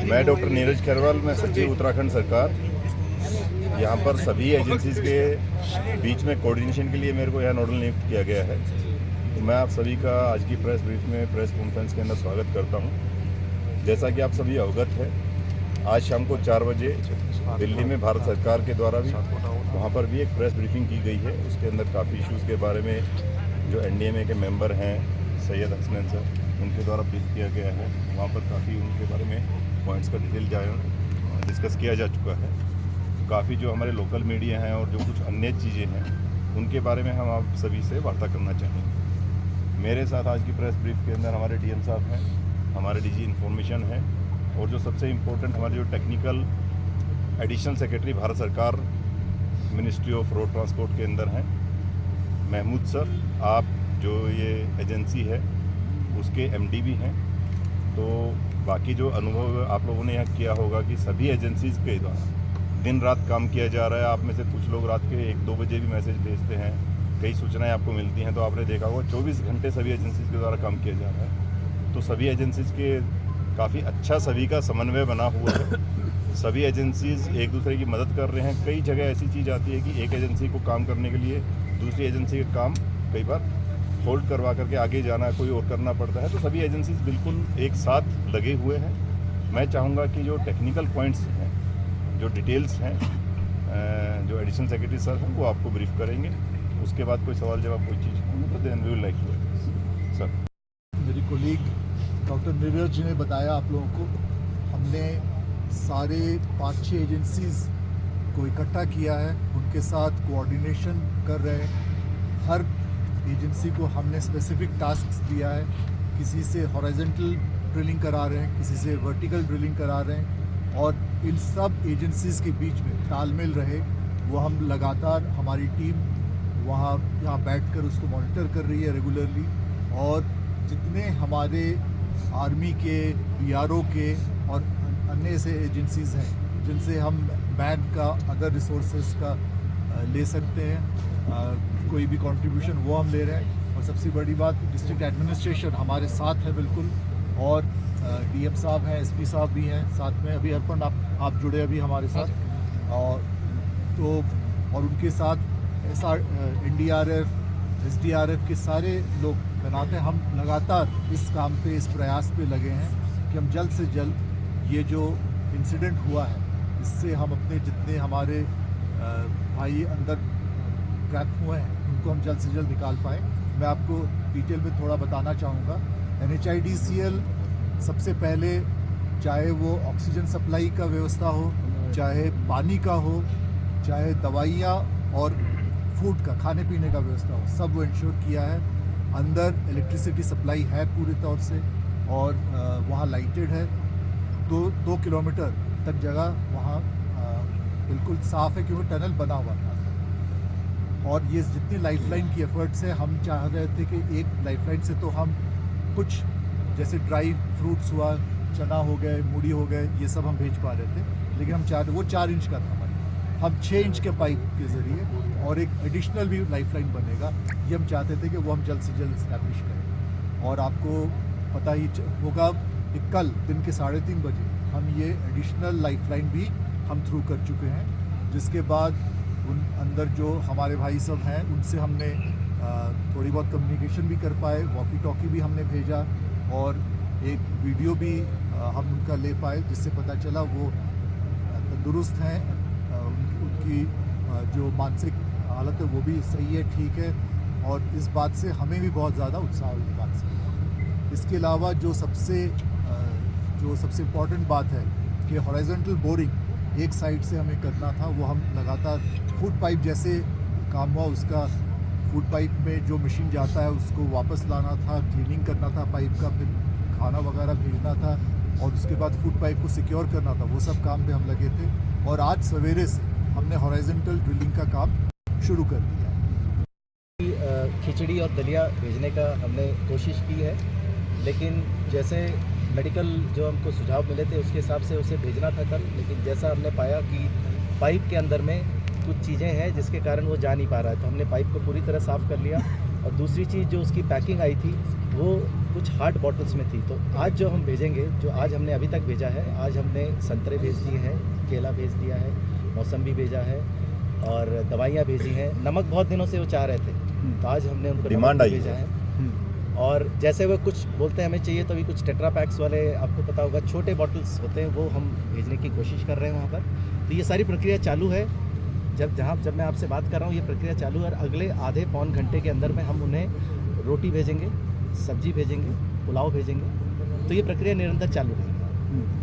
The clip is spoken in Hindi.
मैं डॉक्टर नीरज खैरवाल, मैं सचिव उत्तराखंड सरकार। यहाँ पर सभी एजेंसीज के बीच में कोऑर्डिनेशन के लिए मेरे को यहाँ नोडल नियुक्त किया गया है। तो मैं आप सभी का आज की प्रेस ब्रीफ में प्रेस कॉन्फ्रेंस के अंदर स्वागत करता हूँ। जैसा कि आप सभी अवगत है, आज शाम को 4 बजे दिल्ली में भारत सरकार के द्वारा भी वहाँ पर भी एक प्रेस ब्रीफिंग की गई है। उसके अंदर काफ़ी इश्यूज़ के बारे में जो NDMA के मेंबर हैं सैयद हसनैन सर, उनके द्वारा ब्रीफ किया गया है। वहाँ पर काफ़ी उनके बारे में पॉइंट्स का डिटेल डिस्कस किया जा चुका है। काफ़ी जो हमारे लोकल मीडिया हैं और जो कुछ अन्य चीज़ें हैं उनके बारे में हम आप सभी से वार्ता करना चाहेंगे। मेरे साथ आज की प्रेस ब्रीफ के अंदर हमारे DM साहब हैं, हमारे DG इन्फॉर्मेशन हैं और जो सबसे इम्पोर्टेंट हमारे जो टेक्निकल एडिशनल सेक्रेटरी भारत सरकार मिनिस्ट्री ऑफ रोड ट्रांसपोर्ट के अंदर हैं महमूद सर। आप जो ये एजेंसी है उसके MD भी हैं। तो बाकी जो अनुभव आप लोगों ने यहाँ किया होगा कि सभी एजेंसीज़ के द्वारा दिन रात काम किया जा रहा है। आप में से कुछ लोग रात के 1-2 बजे भी मैसेज भेजते हैं, कई सूचनाएं आपको मिलती हैं। तो आपने देखा होगा 24 घंटे सभी एजेंसीज़ के द्वारा काम किया जा रहा है। तो सभी एजेंसीज़ के काफ़ी अच्छा सभी का समन्वय बना हुआ है। सभी एजेंसीज़ एक दूसरे की मदद कर रहे हैं। कई जगह ऐसी चीज़ आती है कि एक एजेंसी को काम करने के लिए दूसरी एजेंसी का काम कई बार होल्ड करवा करके आगे जाना कोई और करना पड़ता है। तो सभी एजेंसीज बिल्कुल एक साथ लगे हुए हैं। मैं चाहूँगा कि जो टेक्निकल पॉइंट्स हैं, जो डिटेल्स हैं, जो एडिशनल सेक्रेटरी सर हैं वो आपको ब्रीफ करेंगे। उसके बाद कोई सवाल जवाब कोई चीज़ होगी तो then we will like to sir. मेरी कोलीग डॉक्टर नीरज जी ने बताया आप लोगों को, हमने सारे 5-6 एजेंसीज़ को इकट्ठा किया है, उनके साथ कोऑर्डिनेशन कर रहे हैं। हर एजेंसी को हमने स्पेसिफिक टास्क्स दिया है। किसी से हॉरिजॉन्टल ड्रिलिंग करा रहे हैं, किसी से वर्टिकल ड्रिलिंग करा रहे हैं और इन सब एजेंसीज़ के बीच में तालमेल रहे वो हम लगातार हमारी टीम यहाँ बैठकर उसको मॉनिटर कर रही है रेगुलरली। और जितने हमारे आर्मी के, BRO के और अन्य ऐसे एजेंसीज़ हैं जिनसे हम मैन का, अदर रिसोर्सेज का ले सकते हैं, कोई भी कंट्रीब्यूशन वो हम ले रहे हैं। और सबसे बड़ी बात, डिस्ट्रिक्ट एडमिनिस्ट्रेशन हमारे साथ है बिल्कुल। और DM साहब हैं, SP साहब भी हैं साथ में। अभी अर्पण आप जुड़े अभी हमारे साथ। और तो और उनके साथ NDRF, SDRF के सारे लोग तैनात हैं। हम लगातार इस काम पे, इस प्रयास पे लगे हैं कि हम जल्द से जल्द ये जो इंसिडेंट हुआ है इससे हम अपने जितने हमारे भाई अंदर ट्रैप हुए हैं उनको हम जल्द से जल्द निकाल पाएँ। मैं आपको डिटेल में थोड़ा बताना चाहूँगा। NHIDCL सबसे पहले, चाहे वो ऑक्सीजन सप्लाई का व्यवस्था हो, चाहे पानी का हो, चाहे दवाइयाँ और फूड का, खाने पीने का व्यवस्था हो, सब वो इंश्योर किया है। अंदर इलेक्ट्रिसिटी सप्लाई है पूरी तौर से और वहाँ लाइटेड है। 2 किलोमीटर तक जगह वहाँ बिल्कुल साफ़ है क्योंकि टनल बना हुआ था। और ये जितनी लाइफलाइन की एफर्ट्स है, हम चाह रहे थे कि एक लाइफलाइन से तो हम कुछ जैसे ड्राई फ्रूट्स हुआ, चना हो गए, मूढ़ी हो गए, ये सब हम भेज पा रहे थे। लेकिन हम चाहते, वो 4 इंच का था हमारे, हम 6 इंच के पाइप के ज़रिए और एक एडिशनल भी लाइफलाइन बनेगा, ये हम चाहते थे कि वो हम जल्द से जल्द इस्टेब्लिश करें। और आपको पता ही होगा कि कल दिन के 3:30 बजे हम ये एडिशनल लाइफलाइन भी हम थ्रू कर चुके हैं। जिसके बाद उन अंदर जो हमारे भाई सब हैं उनसे हमने थोड़ी बहुत कम्युनिकेशन भी कर पाए, वॉकी टॉकी भी हमने भेजा और एक वीडियो भी हम उनका ले पाए, जिससे पता चला वो तंदुरुस्त हैं। उनकी जो मानसिक हालत है वो भी सही है, ठीक है। और इस बात से हमें भी बहुत ज़्यादा उत्साह है इस बात से। इसके अलावा जो सबसे इम्पॉर्टेंट बात है कि हॉरिजॉन्टल बोरिंग एक साइड से हमें करना था, वो हम लगातार फूड पाइप जैसे काम हुआ, उसका फूड पाइप में जो मशीन जाता है उसको वापस लाना था, क्लीनिंग करना था पाइप का, फिर खाना वगैरह भेजना था और उसके बाद फूड पाइप को सिक्योर करना था। वो सब काम पे हम लगे थे और आज सवेरे से हमने हॉरिजॉन्टल ड्रिलिंग का काम शुरू कर दिया। खिचड़ी और दलिया भेजने का हमने कोशिश की है, लेकिन जैसे मेडिकल जो हमको सुझाव मिले थे उसके हिसाब से उसे भेजना था कल, लेकिन जैसा हमने पाया कि पाइप के अंदर में कुछ चीज़ें हैं जिसके कारण वो जा नहीं पा रहा है, तो हमने पाइप को पूरी तरह साफ़ कर लिया और दूसरी चीज़ जो उसकी पैकिंग आई थी वो कुछ हार्ड बॉटल्स में थी। तो आज जो हम भेजेंगे, जो आज हमने अभी तक भेजा है, आज हमने संतरे भेज दिए हैं, केला भेज दिया है, मौसम्बी भेजा है और दवाइयाँ भेजी हैं। नमक बहुत दिनों से वो चाह रहे थे, तो आज हमने उनको डिमांड नमक आई भेजा है। है। और जैसे वो कुछ बोलते हैं हमें चाहिए, तो अभी कुछ टेट्रा पैक्स वाले, आपको पता होगा छोटे बॉटल्स होते हैं, वो हम भेजने की कोशिश कर रहे हैं वहाँ पर। तो ये सारी प्रक्रिया चालू है। जब मैं आपसे बात कर रहा हूँ, ये प्रक्रिया चालू है और अगले आधे पौन घंटे के अंदर में हम उन्हें रोटी भेजेंगे, सब्जी भेजेंगे, पुलाव भेजेंगे। तो ये प्रक्रिया निरंतर चालू रहेगी।